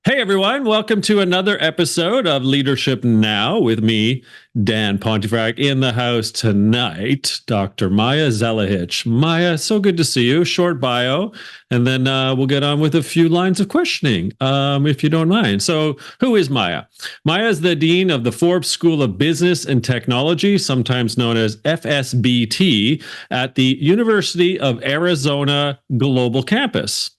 Hey everyone, welcome to another episode of Leadership Now with me, Dan Pontefract. In the house tonight, Dr. Maja Zelihic. Maja, so good to see you. Short bio, and then we'll get on with a few lines of questioning, if you don't mind. So, who is Maja? Maja is the Dean of the Forbes School of Business and Technology, sometimes known as FSBT, at the University of Arizona Global Campus.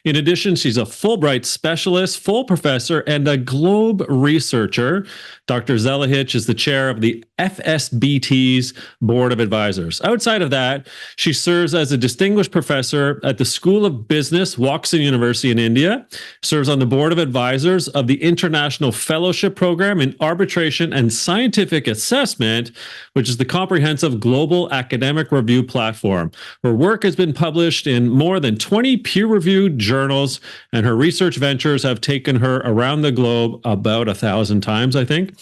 In addition, she's a Fulbright specialist, full professor, and a Globe researcher. Dr. Zelihic is the chair of the FSBT's Board of Advisors. Outside of that, she serves as a distinguished professor at the School of Business, Woxsen University in India, serves on the Board of Advisors of the International Fellowship Program in Arbitration and Scientific Assessment, which is the comprehensive global academic review platform. Her work has been published in more than 20 peer-reviewed journals, and her research ventures have taken her around the globe about 1,000 times, I think.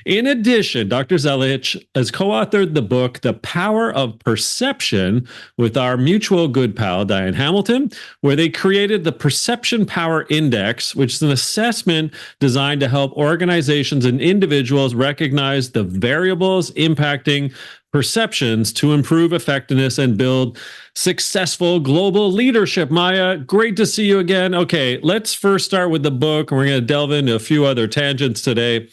In addition, Dr. Zelihic has co-authored the book, The Power of Perception, with our mutual good pal, Diane Hamilton, where they created the Perception Power Index, which is an assessment designed to help organizations and individuals recognize the variables impacting perceptions to improve effectiveness and build successful global leadership. Maja, great to see you again. Okay, let's first start with the book. We're going to delve into a few other tangents today.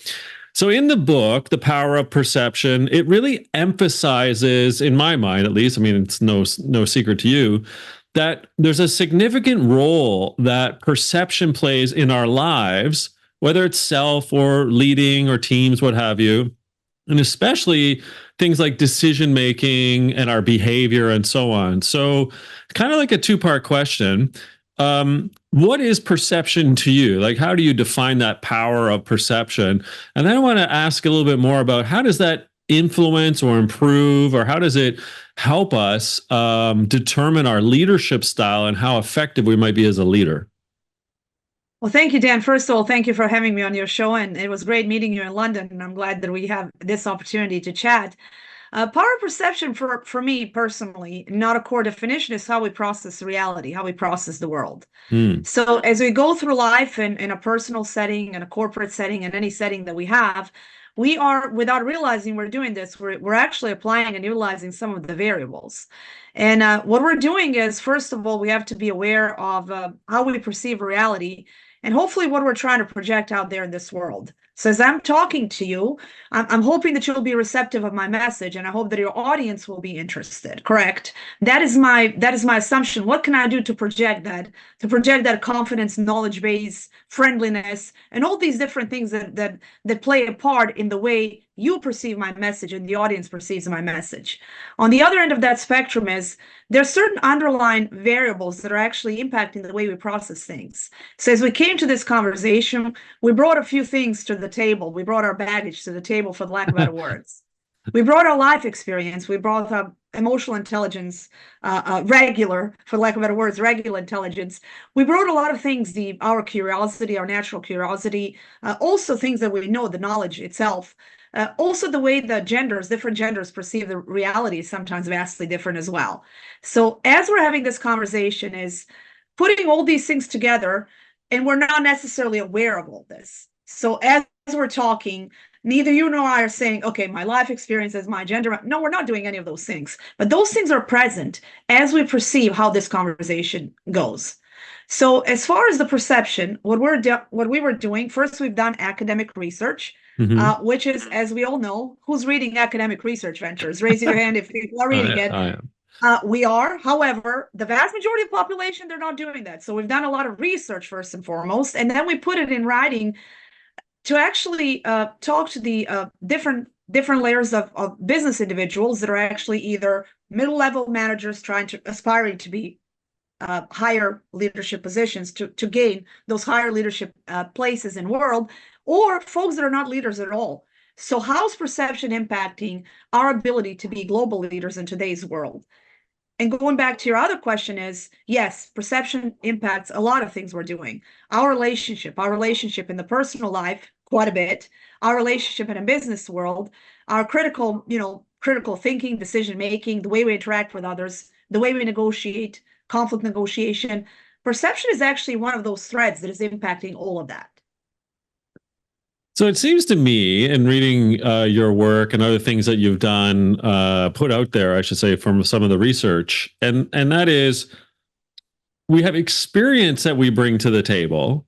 So in the book, The Power of Perception, it really emphasizes, in my mind at least, I mean, it's no secret to you, that there's a significant role that perception plays in our lives, whether it's self or leading or teams, what have you, and especially things like decision making and our behavior and so on. So kind of like a two-part question. What is perception to you? Like, how do you define that power of perception? And then I want to ask a little bit more about how does that influence or improve, or how does it help us determine our leadership style and how effective we might be as a leader? Well, thank you, Dan. First of all, thank you for having me on your show, and it was great meeting you in London, and I'm glad that we have this opportunity to chat. Power perception for me personally, not a core definition, is how we process reality, how we process the world. So as we go through life in a personal setting, in a corporate setting, in any setting that we have, we are, without realizing we're doing this, we're actually applying and utilizing some of the variables. And what we're doing is, first of all, we have to be aware of how we perceive reality, and hopefully what we're trying to project out there in this world. So as I'm talking to you, I'm hoping that you'll be receptive of my message, and I hope that your audience will be interested. Correct? That is my assumption. What can I do to project that? To project that confidence, knowledge base, friendliness, and all these different things that play a part in the way you perceive my message and the audience perceives my message. On the other end of that spectrum is there's certain underlying variables that are actually impacting the way we process things. So as we came to this conversation, we brought a few things to the table. We brought our baggage to the table, for the lack of better words. We brought our life experience. We brought emotional intelligence, regular, for lack of better words, regular intelligence. We brought a lot of things, our curiosity, our natural curiosity, also things that we know, the knowledge itself. Also, the way the different genders perceive the reality is sometimes vastly different as well. So as we're having this conversation is putting all these things together, and we're not necessarily aware of all this. So as we're talking, neither you nor I are saying, okay, my life experience is my gender. No, we're not doing any of those things. But those things are present as we perceive how this conversation goes. So as far as the perception, what we were doing, first, we've done academic research. Which is, as we all know, who's reading academic research ventures? Raise your hand if you are reading it. I am. We are. However, the vast majority of the population, they're not doing that. So we've done a lot of research first and foremost, and then we put it in writing to actually talk to the different layers of business individuals that are actually either middle-level managers aspiring to be higher leadership positions, to gain those higher leadership places in the world, or folks that are not leaders at all. So how's perception impacting our ability to be global leaders in today's world? And going back to your other question is, yes, perception impacts a lot of things we're doing. Our relationship in the personal life, quite a bit, our relationship in a business world, our critical thinking, decision-making, the way we interact with others, the way we negotiate, conflict negotiation. Perception is actually one of those threads that is impacting all of that. So it seems to me, in reading your work and other things that you've done, put out there, I should say, from some of the research, and that is, we have experience that we bring to the table,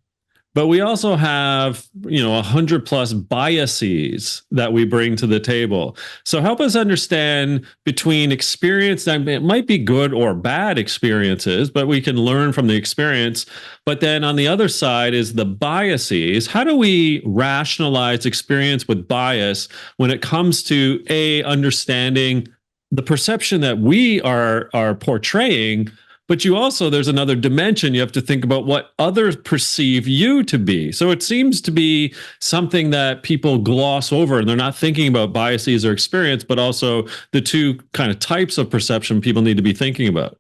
but we also have, 100 plus biases that we bring to the table. So help us understand between experience, that it might be good or bad experiences, but we can learn from the experience. But then on the other side is the biases. How do we rationalize experience with bias when it comes to understanding the perception that we are portraying? But you also, there's another dimension. You have to think about what others perceive you to be. So it seems to be something that people gloss over, and they're not thinking about biases or experience, but also the two kind of types of perception people need to be thinking about.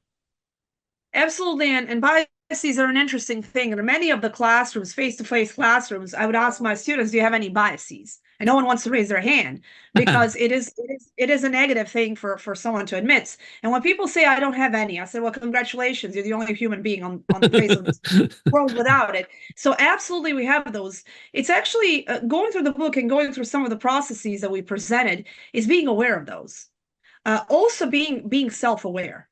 Absolutely. And biases are an interesting thing. And in many of the classrooms, face-to-face classrooms, I would ask my students, do you have any biases? And no one wants to raise their hand because it is a negative thing for someone to admit. And when people say, I don't have any, I say, well, congratulations. You're the only human being on the face of this world without it. So absolutely, we have those. It's actually going through the book and going through some of the processes that we presented is being aware of those. Also being self-aware.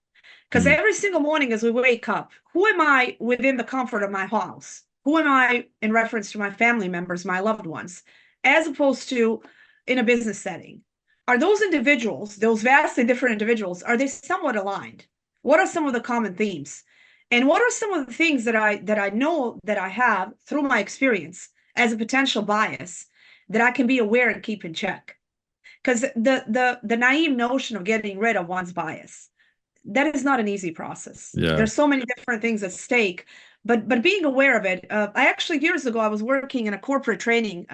Because every single morning as we wake up, who am I within the comfort of my house? Who am I in reference to my family members, my loved ones, as opposed to in a business setting? Are those individuals, those vastly different individuals, are they somewhat aligned? What are some of the common themes? And what are some of the things that I know that I have through my experience as a potential bias that I can be aware and keep in check? Because the naive notion of getting rid of one's bias, that is not an easy process. Yeah. There's so many different things at stake, but being aware of it. I actually, years ago, I was working in a corporate training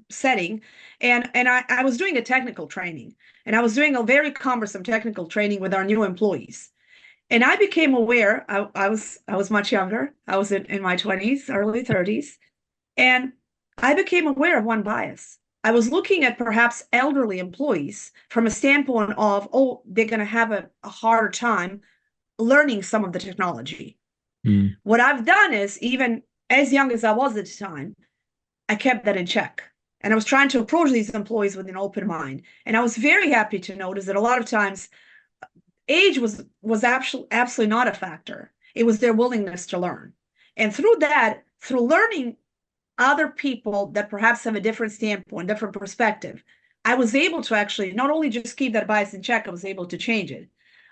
setting, and I was doing a technical training, and I was doing a very cumbersome technical training with our new employees. And I became aware, I was much younger. I was in my 20s, early 30s, and I became aware of one bias. I was looking at perhaps elderly employees from a standpoint of, oh, they're going to have a harder time learning some of the technology. What I've done is, even as young as I was at the time, I kept that in check. And I was trying to approach these employees with an open mind. And I was very happy to notice that a lot of times age was absolutely not a factor. It was their willingness to learn. And through that, through learning other people that perhaps have a different standpoint, different perspective, I was able to actually not only just keep that bias in check, I was able to change it.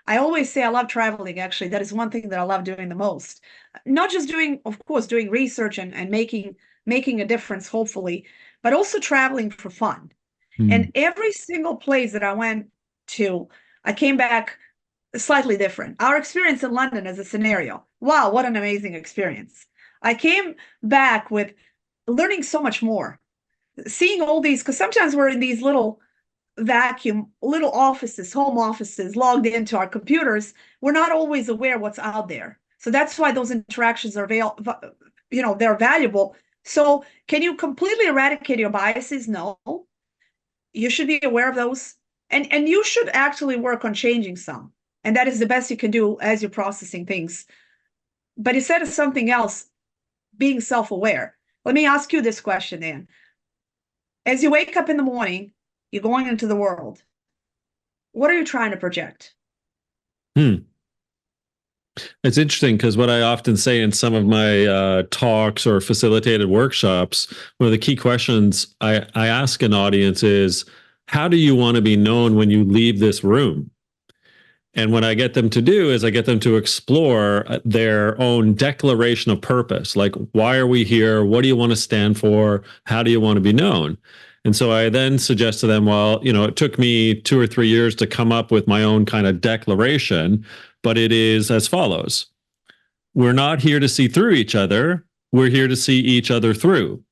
I always say I love traveling. Actually, that is one thing that I love doing the most. Not just doing, of course, doing research and making a difference, hopefully, but also traveling for fun. And every single place that I went to, I came back slightly different. Our experience in London as a scenario. Wow, what an amazing experience. I came back with learning so much more, seeing all these, because sometimes we're in these little offices, home offices, logged into our computers. We're not always aware what's out there. So that's why those interactions are they're valuable. So can you completely eradicate your biases? No. You should be aware of those. And you should actually work on changing some. And that is the best you can do as you're processing things. But instead of something else, being self-aware. Let me ask you this question, Dan. As you wake up in the morning, you're going into the world. What are you trying to project? It's interesting because what I often say in some of my talks or facilitated workshops, one of the key questions I ask an audience is, how do you want to be known when you leave this room? And what I get them to do is I get them to explore their own declaration of purpose. Like, why are we here? What do you want to stand for? How do you want to be known? And so I then suggest to them, well, it took me 2 or 3 years to come up with my own kind of declaration, but it is as follows. We're not here to see through each other. We're here to see each other through.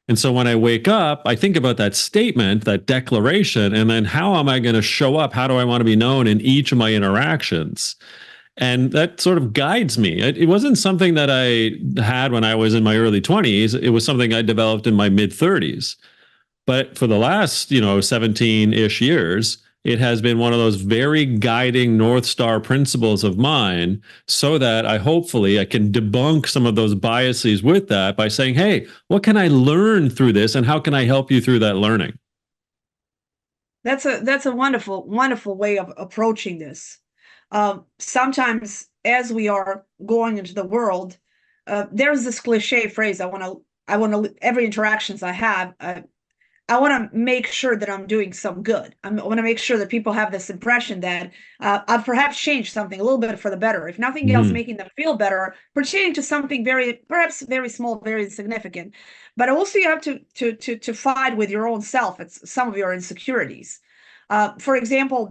And so when I wake up, I think about that statement, that declaration, and then how am I going to show up? How do I want to be known in each of my interactions? And that sort of guides me. It wasn't something that I had when I was in my early 20s. It was something I developed in my mid 30s. But for the last, 17-ish years, it has been one of those very guiding North Star principles of mine, so that I can debunk some of those biases with that by saying, hey, what can I learn through this and how can I help you through that learning? That's a wonderful way of approaching this. Sometimes as we are going into the world, there's this cliche phrase, every interactions I have, I want to make sure that I'm doing some good. I want to make sure that people have this impression that I've perhaps changed something a little bit for the better. If nothing else, making them feel better, pertaining to something perhaps very small, very insignificant. But also you have to fight with your own self. It's some of your insecurities. For example,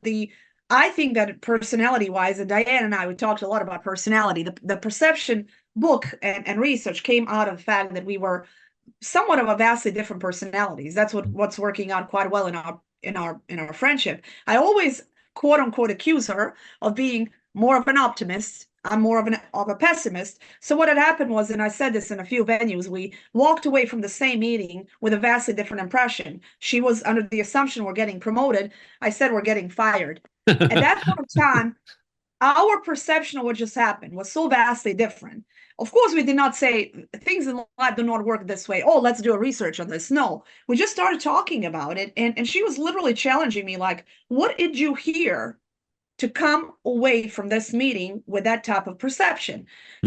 I think that personality-wise, and Diane and I, we talked a lot about personality. The perception book and research came out of the fact that we were somewhat of a vastly different personalities. That's what's working out quite well in our friendship. I always quote unquote accuse her of being more of an optimist. I'm more of a pessimist. So what had happened was, and I said this in a few venues, we walked away from the same meeting with a vastly different impression. She was under the assumption we're getting promoted. I said we're getting fired. At that point of time, our perception of what just happened was so vastly different. Of course, we did not say things in life do not work this way. Oh, let's do a research on this. No, we just started talking about it. And she was literally challenging me like, what did you hear to come away from this meeting with that type of perception?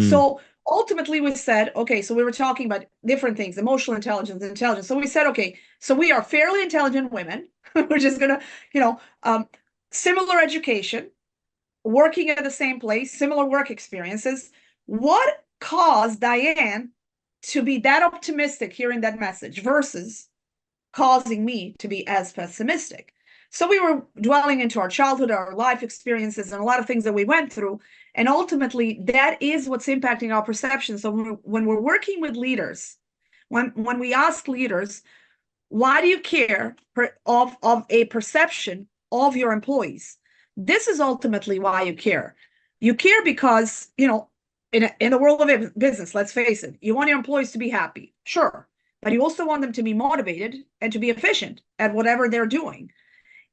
So ultimately we said, okay, so we were talking about different things, emotional intelligence, intelligence. So we said, okay, so we are fairly intelligent women. We're just going to, similar education, working at the same place, similar work experiences. What caused Diane to be that optimistic hearing that message versus causing me to be as pessimistic? So we were dwelling into our childhood, our life experiences, and a lot of things that we went through. And ultimately, that is what's impacting our perception. So when we're working with leaders, when we ask leaders, why do you care of a perception of your employees? This is ultimately why you care. You care because, in the world of business, let's face it, you want your employees to be happy, sure, but you also want them to be motivated and to be efficient at whatever they're doing.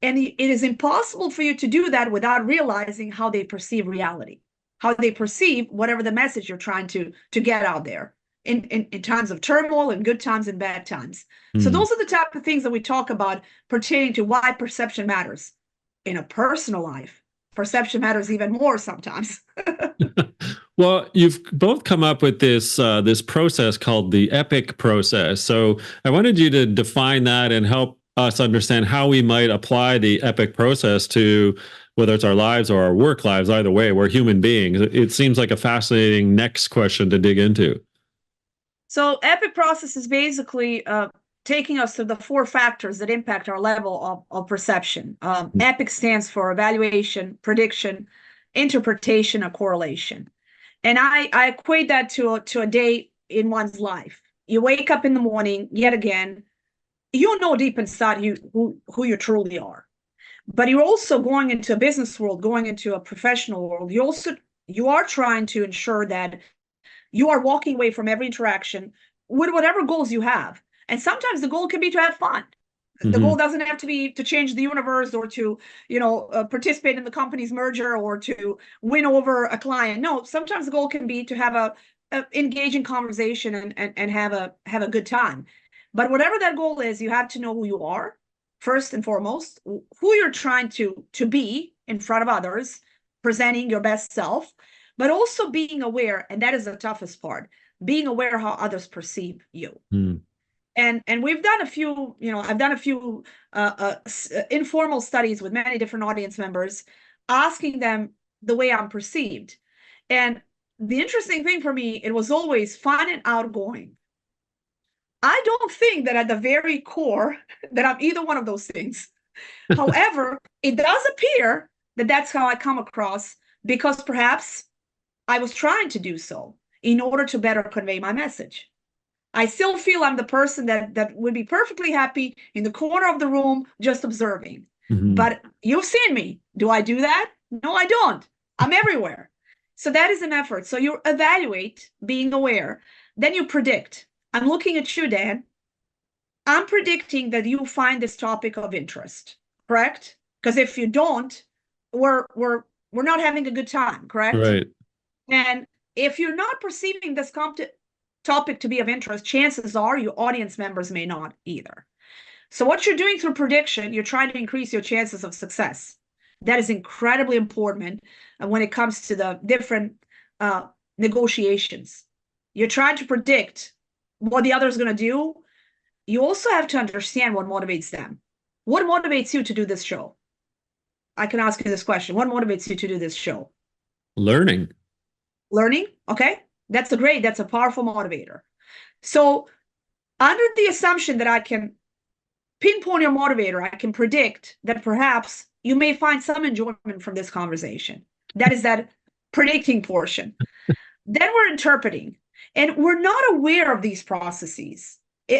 And it is impossible for you to do that without realizing how they perceive reality, how they perceive whatever the message you're trying to get out there in times of turmoil, in good times and bad times. So those are the type of things that we talk about pertaining to why perception matters. In a personal life, perception matters even more sometimes. Well, you've both come up with this process called the EPIC process. So I wanted you to define that and help us understand how we might apply the EPIC process to whether it's our lives or our work lives. Either way, we're human beings. It seems like a fascinating next question to dig into. So EPIC process is basically taking us to the 4 factors that impact our level of perception. EPIC stands for evaluation, prediction, interpretation, or correlation. And I equate that to a day in one's life. You wake up in the morning, yet again, you know deep inside who you truly are. But you're also going into a business world, going into a professional world. You are trying to ensure that you are walking away from every interaction with whatever goals you have. And sometimes the goal can be to have fun. The goal doesn't have to be to change the universe or to, participate in the company's merger or to win over a client. No, sometimes the goal can be to have a engaging conversation and have a good time. But whatever that goal is, you have to know who you are, first and foremost, who you're trying to be in front of others, presenting your best self, but also being aware, and that is the toughest part, being aware how others perceive you. And we've done a few, I've done a few informal studies with many different audience members, asking them the way I'm perceived. And the interesting thing for me, it was always fun and outgoing. I don't think that at the very core that I'm either one of those things. However, it does appear that that's how I come across because perhaps I was trying to do so in order to better convey my message. I still feel I'm the person that would be perfectly happy in the corner of the room just observing. But you've seen me. Do I do that? No, I don't. I'm everywhere. So that is an effort. So you evaluate, being aware. Then you predict. I'm looking at you, Dan. I'm predicting that you find this topic of interest, correct? Because if you don't, we're not having a good time, correct? Right. And if you're not perceiving this topic to be of interest, chances are your audience members may not either. So what you're doing through prediction, you're trying to increase your chances of success. That is incredibly important when it comes to the different negotiations. You're trying to predict what the other is going to do. You also have to understand what motivates them. What motivates you to do this show? I can ask you this question. What motivates you to do this show? Learning. Learning? Okay. That's a powerful motivator. So under the assumption that I can pinpoint your motivator, I can predict that perhaps you may find some enjoyment from this conversation. That is that predicting portion. Then we're interpreting, and we're not aware of these processes.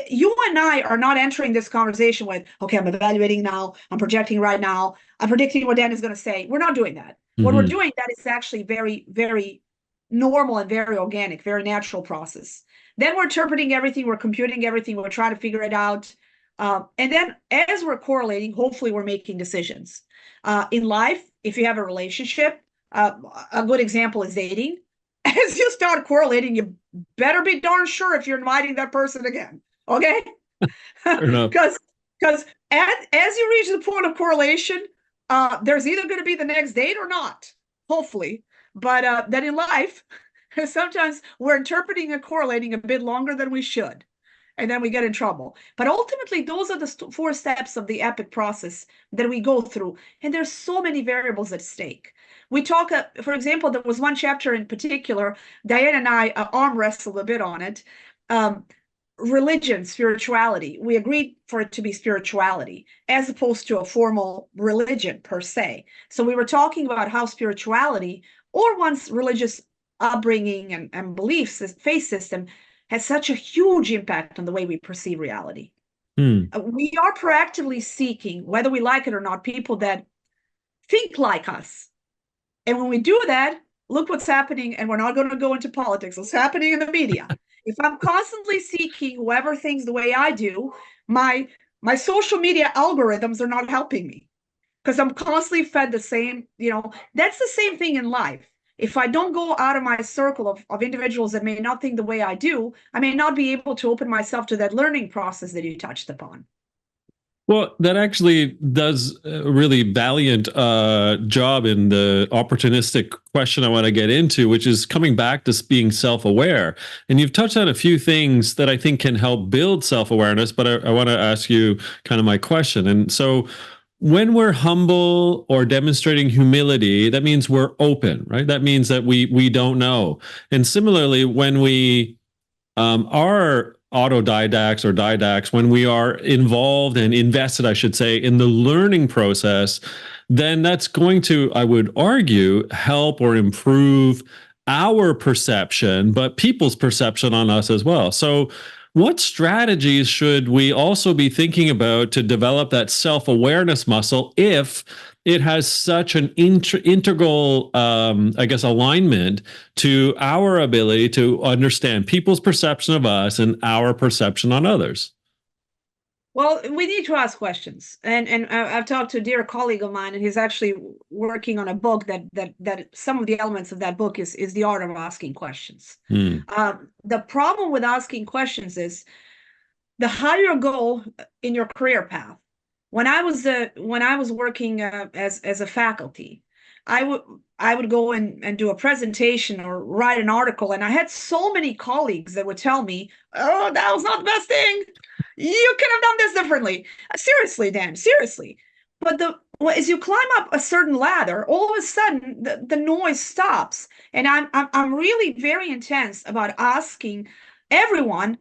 You and I are not entering this conversation with, okay, I'm evaluating now, I'm projecting right now, I'm predicting what Dan is going to say. We're not doing that. What we're doing, that is actually very, very normal and very organic, very natural process. Then we're interpreting everything, we're computing everything, we're trying to figure it out. And then as we're correlating, hopefully we're making decisions. In life, if you have a relationship, a good example is dating. As you start correlating, you better be darn sure if you're inviting that person again. Okay? Because as you reach the point of correlation, there's either going to be the next date or not, hopefully. But then in life, sometimes we're interpreting and correlating a bit longer than we should. And then we get in trouble. But ultimately, those are the 4 steps of the EPIC process that we go through. And there's so many variables at stake. We talk, for example, there was one chapter in particular, Diane and I arm wrestled a bit on it. Religion, spirituality. We agreed for it to be spirituality as opposed to a formal religion per se. So we were talking about how spirituality or one's religious upbringing and beliefs, faith system, has such a huge impact on the way we perceive reality. We are proactively seeking, whether we like it or not, people that think like us. And when we do that, look what's happening, and we're not going to go into politics, what's happening in the media. If I'm constantly seeking whoever thinks the way I do, my social media algorithms are not helping me because I'm constantly fed the same, that's the same thing in life. If I don't go out of my circle of individuals that may not think the way I do, I may not be able to open myself to that learning process that you touched upon. Well, that actually does a really valiant job in the opportunistic question I want to get into, which is coming back to being self-aware. And you've touched on a few things that I think can help build self-awareness, but I want to ask you kind of my question. And so when we're humble or demonstrating humility, that means we're open, right? That means that we don't know. And similarly, when we are autodidacts or didacts, when we are involved and invested, I should say, in the learning process, then that's going to, I would argue, help or improve our perception, but people's perception on us as well. So what strategies should we also be thinking about to develop that self-awareness muscle if it has such an integral, alignment to our ability to understand people's perception of us and our perception on others? Well, we need to ask questions, and I've talked to a dear colleague of mine, and he's actually working on a book that some of the elements of that book is the art of asking questions. The problem with asking questions is the higher you go in your career path. When I was working as a faculty, I would go and do a presentation or write an article, and I had so many colleagues that would tell me, "Oh, that was not the best thing. You could have done this differently." Seriously, Dan, seriously. But as you climb up a certain ladder, all of a sudden the noise stops, and I'm really very intense about asking everyone,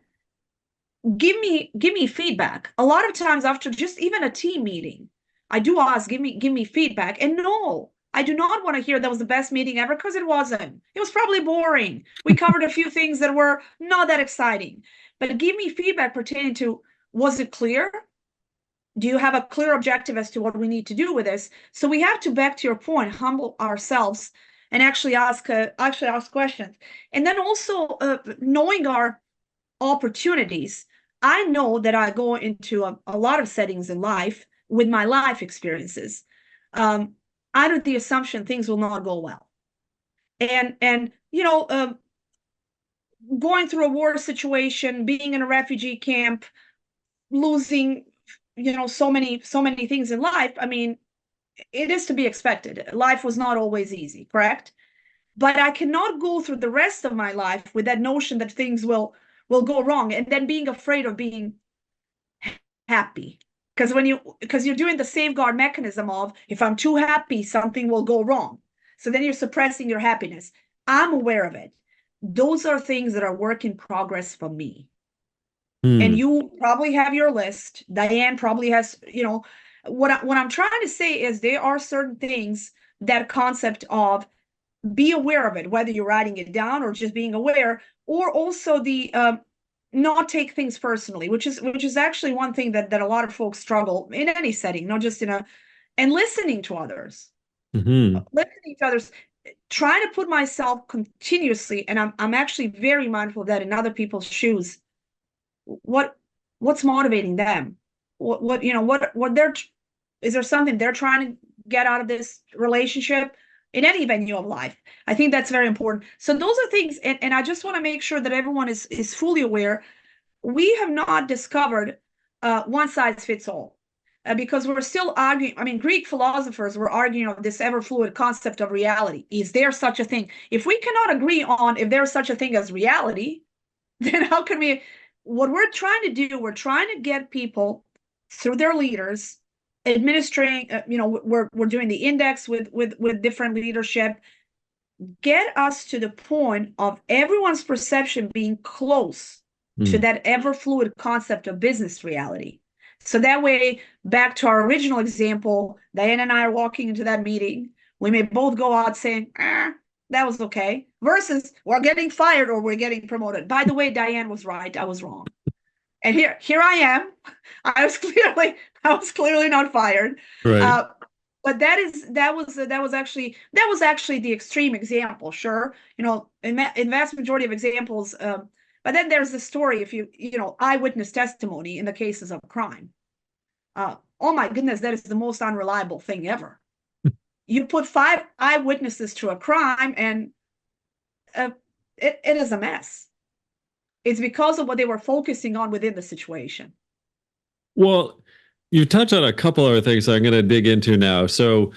give me feedback. A lot of times after just even a team meeting, I do ask, give me feedback. And no, I do not want to hear that was the best meeting ever, because it wasn't. It was probably boring. We covered a few things that were not that exciting. But give me feedback pertaining to, was it clear? Do you have a clear objective as to what we need to do with this? So we have to, back to your point, humble ourselves and actually ask questions. And then also knowing our opportunities. I know that I go into a lot of settings in life with my life experiences. under the assumption things will not go well. And going through a war situation, being in a refugee camp, losing, so many things in life. I mean, it is to be expected. Life was not always easy, correct? But I cannot go through the rest of my life with that notion that things will go wrong, and then being afraid of being happy. Because you're doing the safeguard mechanism of, if I'm too happy, something will go wrong. So then you're suppressing your happiness. I'm aware of it. Those are things that are work in progress for me. And you probably have your list. Diane probably has, what I'm trying to say is there are certain things, that concept of be aware of it, whether you're writing it down or just being aware, or also the not take things personally, which is actually one thing that a lot of folks struggle in any setting, not just and listening to others. Listening to others, trying to put myself continuously, and I'm actually very mindful of that, in other people's shoes. What's motivating them? What they're, is there something they're trying to get out of this relationship in any venue of life? I think that's very important. So those are things, and I just want to make sure that everyone is fully aware. We have not discovered one size fits all, because we're still arguing. I mean, Greek philosophers were arguing of this ever fluid concept of reality. Is there such a thing? If we cannot agree on if there's such a thing as reality, then how can we? What we're trying to do, we're trying to get people through their leaders administering, we're doing the index with different leadership, get us to the point of everyone's perception being close to that ever fluid concept of business reality. So that way, back to our original example, Diane and I are walking into that meeting. We may both go out saying, that was okay, versus we're getting fired or we're getting promoted. By the way, Diane was right, I was wrong. And here I am. I was clearly not fired. Right. But that was actually the extreme example. Sure, in vast majority of examples. But then there's the story, if eyewitness testimony in the cases of crime. Oh my goodness, that is the most unreliable thing ever. You put 5 eyewitnesses to a crime, and it is a mess. It's because of what they were focusing on within the situation. Well, you touched on a couple other things I'm going to dig into now. So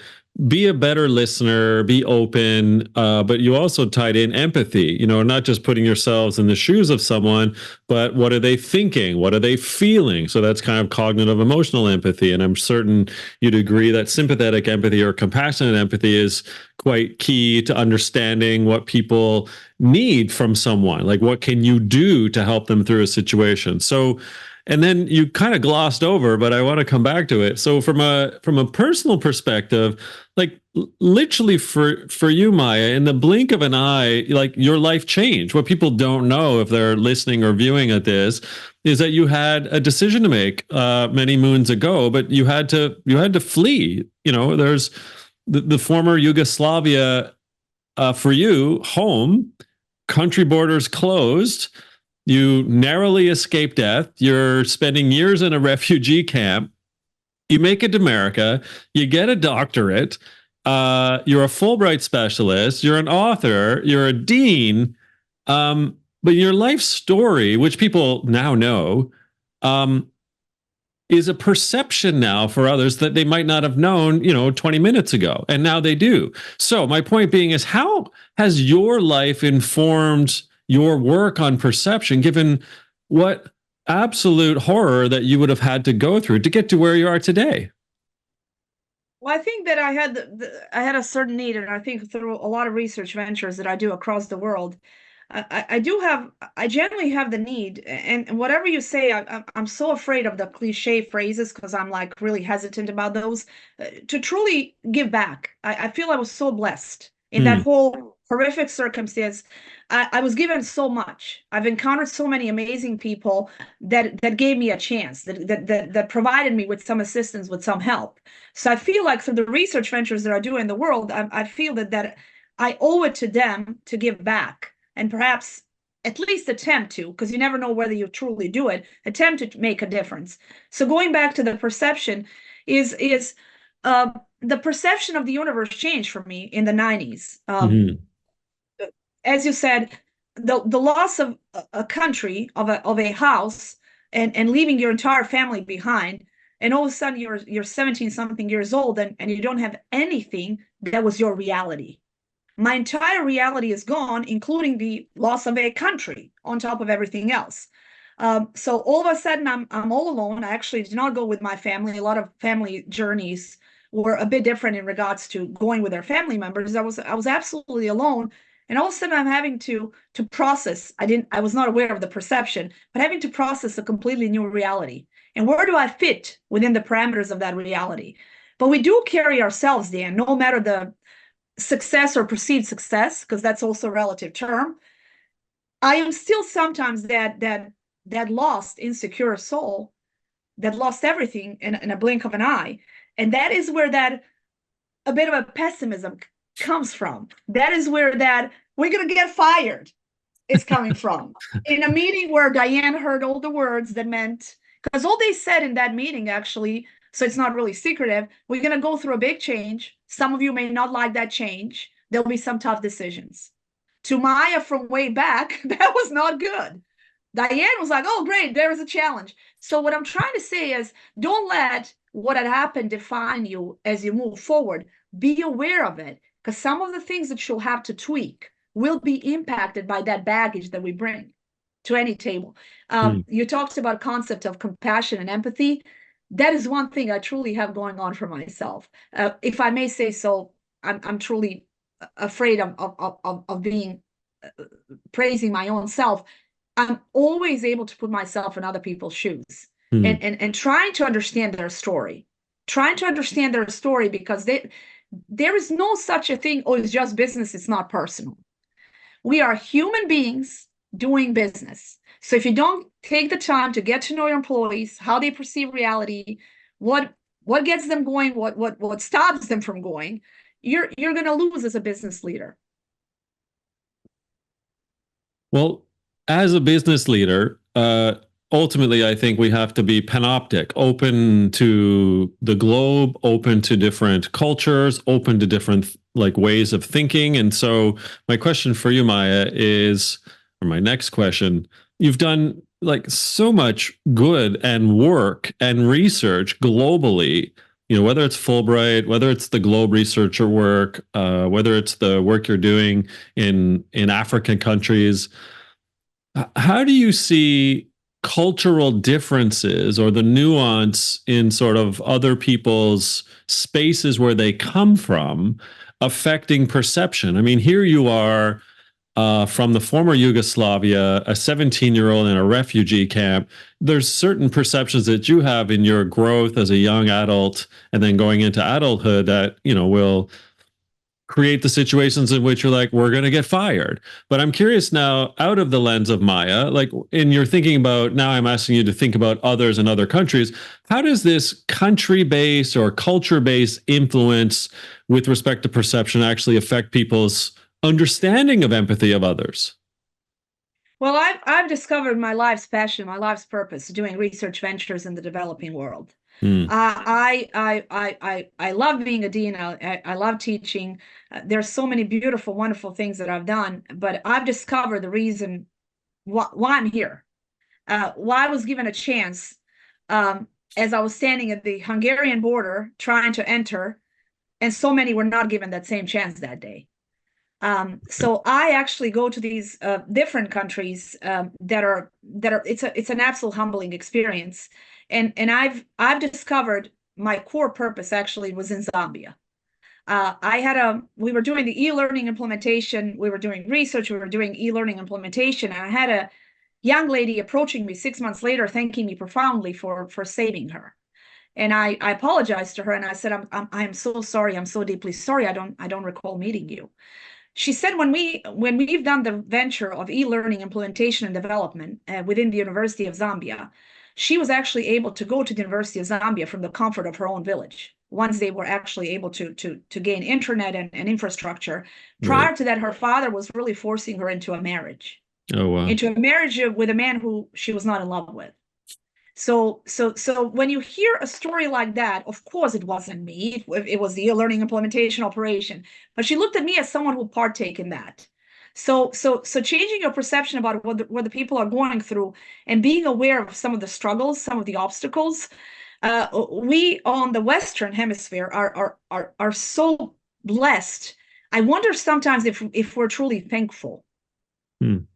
be a better listener, be open, but you also tied in empathy, not just putting yourselves in the shoes of someone, but what are they thinking? What are they feeling? So that's kind of cognitive emotional empathy. And I'm certain you'd agree that sympathetic empathy or compassionate empathy is quite key to understanding what people need from someone. Like, what can you do to help them through a situation? So, and then you kind of glossed over, but I want to come back to it. So from a personal perspective, like literally for you, Maja, in the blink of an eye, like your life changed. What people don't know if they're listening or viewing at this is that you had a decision to make many moons ago, but you had to flee. There's the former Yugoslavia for you, home, country borders closed. You narrowly escape death. You're spending years in a refugee camp. You make it to America. You get a doctorate. You're a Fulbright specialist. You're an author. You're a dean. But your life story, which people now know, is a perception now for others that they might not have known, 20 minutes ago. And now they do. So my point being is, how has your life informed your work on perception, given what absolute horror that you would have had to go through to get to where you are today? Well, I think that I had a certain need, and I think through a lot of research ventures that I do across the world, I generally have the need, and whatever you say, I'm so afraid of the cliche phrases, because I'm like really hesitant about those, to truly give back. I feel I was so blessed in that whole horrific circumstance. I was given so much. I've encountered so many amazing people that gave me a chance, that provided me with some assistance, with some help. So I feel like through the research ventures that I do in the world, I feel that I owe it to them to give back, and perhaps at least attempt to, because you never know whether you truly do it, attempt to make a difference. So going back to the perception is the perception of the universe changed for me in the 90s. Mhm. As you said, the loss of a country, of a house, and leaving your entire family behind, and all of a sudden you're 17 something years old, and you don't have anything that was your reality. My entire reality is gone, including the loss of a country on top of everything else. So all of a sudden I'm all alone. I actually did not go with my family. A lot of family journeys were a bit different in regards to going with their family members. I was absolutely alone. And all of a sudden I'm having to process. I was not aware of the perception, but having to process a completely new reality. And where do I fit within the parameters of that reality? But we do carry ourselves, Dan, no matter the success or perceived success, because that's also a relative term. I am still sometimes that lost, insecure soul that lost everything in a blink of an eye. And that is where that a bit of a pessimism comes from. That is where that we're going to get fired is coming from. In a meeting where Diane heard all the words that meant, because all they said in that meeting actually, so it's not really secretive, we're going to go through a big change. Some of you may not like that change. There'll be some tough decisions. To Maja from way back, that was not good. Diane was like, oh, great, there is a challenge. So what I'm trying to say is, don't let what had happened define you as you move forward. Be aware of it, because some of the things that you'll have to tweak will be impacted by that baggage that we bring to any table. You talked about concept of compassion and empathy. That is one thing I truly have going on for myself. If I may say so, I'm truly afraid of being praising my own self. I'm always able to put myself in other people's shoes and trying to understand their story, because there is no such a thing, oh, it's just business, it's not personal. We are human beings doing business. So if you don't take the time to get to know your employees, how they perceive reality, what gets them going, what stops them from going, you're going to lose as a business leader. Well, as a business leader, ultimately, I think we have to be panoptic, open to the globe, open to different cultures, open to different like ways of thinking. And so my question for you, Maja, is, or my next question, you've done like so much good and work and research globally, you know, whether it's Fulbright, whether it's the Globe researcher work, whether it's the work you're doing in African countries. How do you see cultural differences or the nuance in sort of other people's spaces where they come from affecting perception? I mean, here you are from the former Yugoslavia, a 17-year-old in a refugee camp. There's certain perceptions that you have in your growth as a young adult and then going into adulthood that, you know, will create the situations in which you're like, we're going to get fired. But I'm curious now, out of the lens of Maja, like in your thinking about, now I'm asking you to think about others in other countries. How does this country-based or culture-based influence with respect to perception actually affect people's understanding of empathy of others? Well, I've discovered my life's passion, my life's purpose, doing research ventures in the developing world. I love being a dean. I love teaching. There's so many beautiful, wonderful things that I've done, but I've discovered the reason why I'm here. Why I was given a chance as I was standing at the Hungarian border trying to enter, and so many were not given that same chance that day. So I actually go to these different countries that are it's an absolute humbling experience. And I've discovered my core purpose actually was in Zambia. We were doing the e-learning implementation, we were doing research, we were doing e-learning implementation, and I had a young lady approaching me 6 months later, thanking me profoundly for saving her. And I apologized to her and I said, I'm so sorry, I'm so deeply sorry, I don't recall meeting you. She said, when we've done the venture of e-learning implementation and development within the University of Zambia, she was actually able to go to the University of Zambia from the comfort of her own village once they were actually able to gain internet and infrastructure. Prior to that, her father was really forcing her into a marriage. Oh, wow. Into a marriage with a man who she was not in love with. So when you hear a story like that, of course it wasn't me. It was the learning implementation operation. But she looked at me as someone who partake in that. So changing your perception about what the people are going through and being aware of some of the struggles, some of the obstacles. We on the Western Hemisphere are so blessed. I wonder sometimes if we're truly thankful.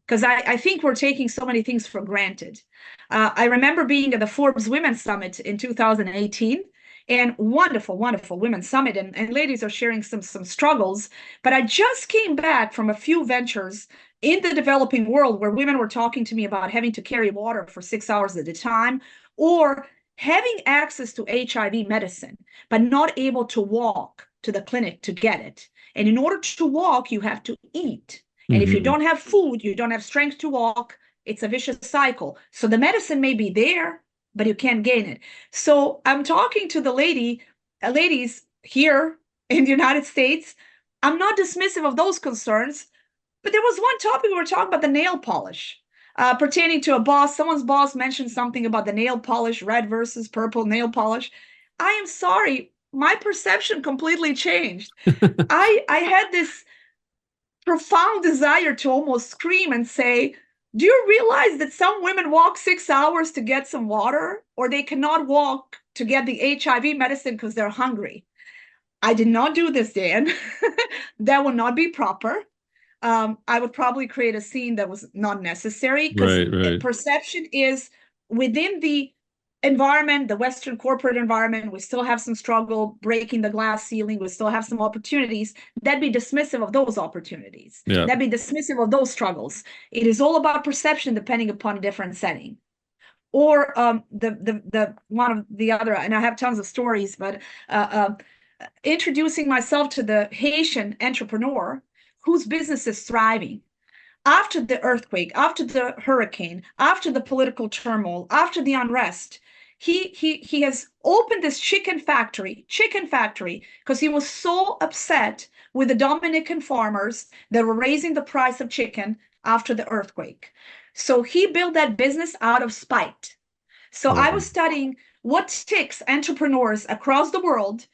Because I think we're taking so many things for granted. I remember being at the Forbes Women's Summit in 2018, and wonderful, wonderful women's summit, and ladies are sharing some struggles. But I just came back from a few ventures in the developing world where women were talking to me about having to carry water for 6 hours at a time, or having access to HIV medicine, but not able to walk to the clinic to get it. And in order to walk, you have to eat. And if you don't have food, you don't have strength to walk. It's a vicious cycle. So the medicine may be there, but you can't gain it. So I'm talking to the ladies here in the United States. I'm not dismissive of those concerns, but there was one topic we were talking about, the nail polish, pertaining to a boss. Someone's boss mentioned something about the nail polish, red versus purple nail polish. I am sorry, my perception completely changed. I had this profound desire to almost scream and say, do you realize that some women walk 6 hours to get some water, or they cannot walk to get the HIV medicine because they're hungry? I did not do this, Dan. That would not be proper. I would probably create a scene that was not necessary, because perception is within the environment, the Western corporate environment. We still have some struggle breaking the glass ceiling. We still have some opportunities. That'd be dismissive of those opportunities. Yeah. That'd be dismissive of those struggles. It is all about perception depending upon a different setting. Or the one of the other, and I have tons of stories, but introducing myself to the Haitian entrepreneur whose business is thriving. After the earthquake, after the hurricane, after the political turmoil, after the unrest, he has opened this chicken factory, because he was so upset with the Dominican farmers that were raising the price of chicken after the earthquake. So he built that business out of spite. So I was studying what takes entrepreneurs across the world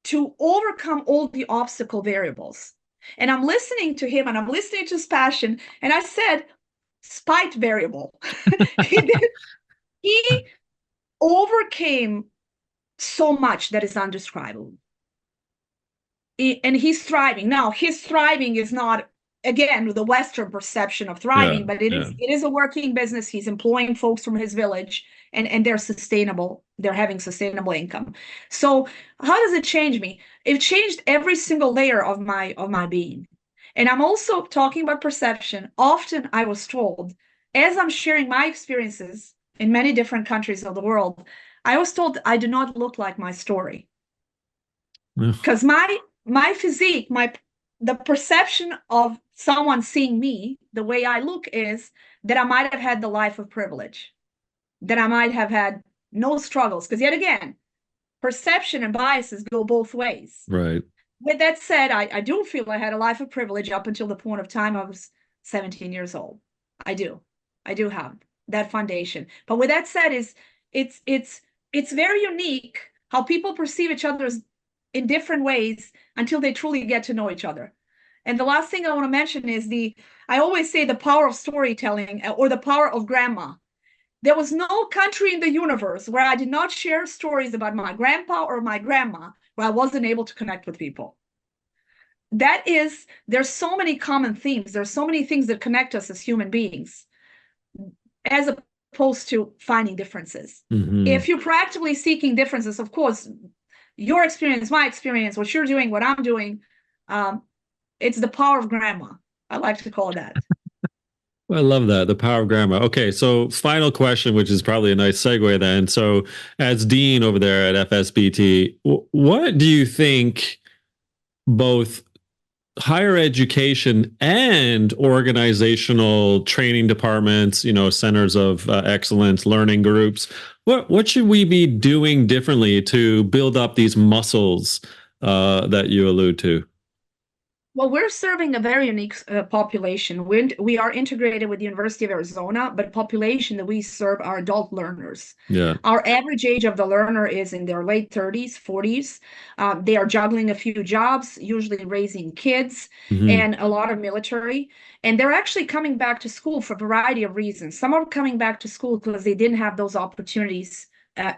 to overcome all the obstacle variables. And I'm listening to him and I'm listening to his passion. And I said, spite variable. He overcame so much that is undescribable. And he's thriving. Now, his thriving is not, again, the Western perception of thriving, but it is a working business. He's employing folks from his village, and they're sustainable. They're having sustainable income. So how does it change me? It changed every single layer of my being. And I'm also talking about perception. Often I was told, as I'm sharing my experiences in many different countries of the world, I was told I do not look like my story. Because my physique, the perception of someone seeing me the way I look is that I might have had the life of privilege, that I might have had no struggles. Because yet again, perception and biases go both ways. Right. With that said, I do feel I had a life of privilege up until the point of time I was 17 years old. I do have that foundation. But with that said, it's very unique how people perceive each other in different ways until they truly get to know each other. And the last thing I want to mention is I always say the power of storytelling, or the power of grandma. There was no country in the universe where I did not share stories about my grandpa or my grandma where I wasn't able to connect with people. There's so many common themes. There's so many things that connect us as human beings, as opposed to finding differences. If you're practically seeking differences, of course, your experience, my experience, what you're doing, what I'm doing, it's the power of grandma. I like to call it that. I love that. The power of grandma. Okay. So final question, which is probably a nice segue then. So as dean over there at FSBT, what do you think both higher education and organizational training departments, centers of excellence, learning groups, what should we be doing differently to build up these muscles that you allude to? Well, we're serving a very unique population. We are integrated with the University of Arizona, but population that we serve are adult learners. Yeah. Our average age of the learner is in their late 30s, 40s. They are juggling a few jobs, usually raising kids Hmm. and a lot of military. And they're actually coming back to school for a variety of reasons. Some are coming back to school because they didn't have those opportunities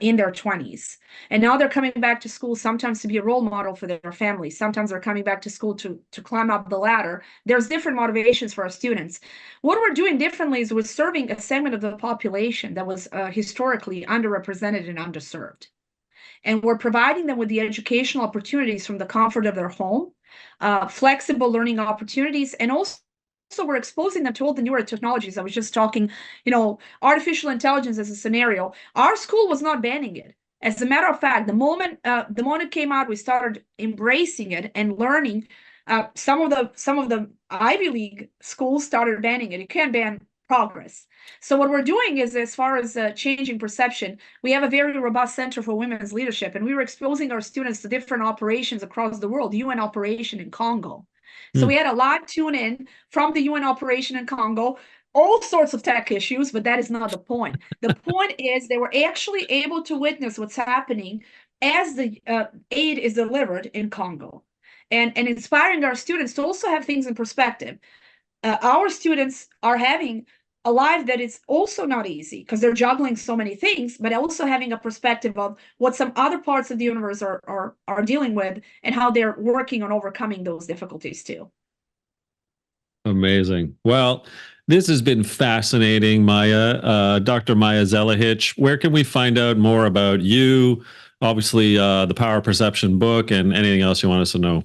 in their 20s. And now they're coming back to school sometimes to be a role model for their family. Sometimes they're coming back to school to climb up the ladder. There's different motivations for our students. What we're doing differently is we're serving a segment of the population that was historically underrepresented and underserved. And we're providing them with the educational opportunities from the comfort of their home, flexible learning opportunities, and also we're exposing them to all the newer technologies. I was just talking, artificial intelligence as a scenario. Our school was not banning it. As a matter of fact, the moment it came out, we started embracing it and learning. Some of the Ivy League schools started banning it. You can't ban progress. So what we're doing is, as far as changing perception, we have a very robust Center for Women's Leadership, and we were exposing our students to different operations across the world. UN operation in Congo. So we had a lot tune in from the UN operation in Congo, all sorts of tech issues, but that is not the point. The point is they were actually able to witness what's happening as the aid is delivered in Congo, and inspiring our students to also have things in perspective. Our students are having a life that is also not easy because they're juggling so many things, but also having a perspective of what some other parts of the universe are dealing with and how they're working on overcoming those difficulties too. Amazing. Well, this has been fascinating, Maja. Dr. Maja Zelihic, where can we find out more about you? Obviously, the Power Perception book and anything else you want us to know.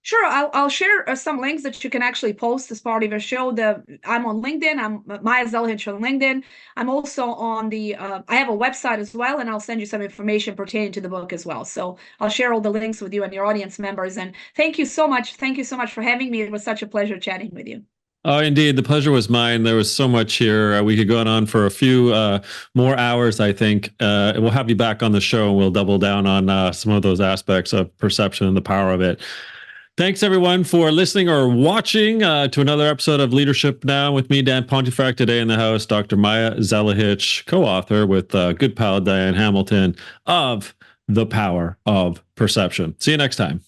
Sure, I'll share some links that you can actually post as part of your show. I'm on LinkedIn. I'm Maja Zelihic on LinkedIn. I'm also on the. I have a website as well, and I'll send you some information pertaining to the book as well. So I'll share all the links with you and your audience members. And thank you so much. Thank you so much for having me. It was such a pleasure chatting with you. Oh, indeed. The pleasure was mine. There was so much here. We could go on for a few more hours, I think. We'll have you back on the show and we'll double down on some of those aspects of perception and the power of it. Thanks, everyone, for listening or watching to another episode of Leadership Now with me, Dan Pontefract. Today in the house, Dr. Maja Zelihic, co-author with good pal Diane Hamilton of The Power of Perception. See you next time.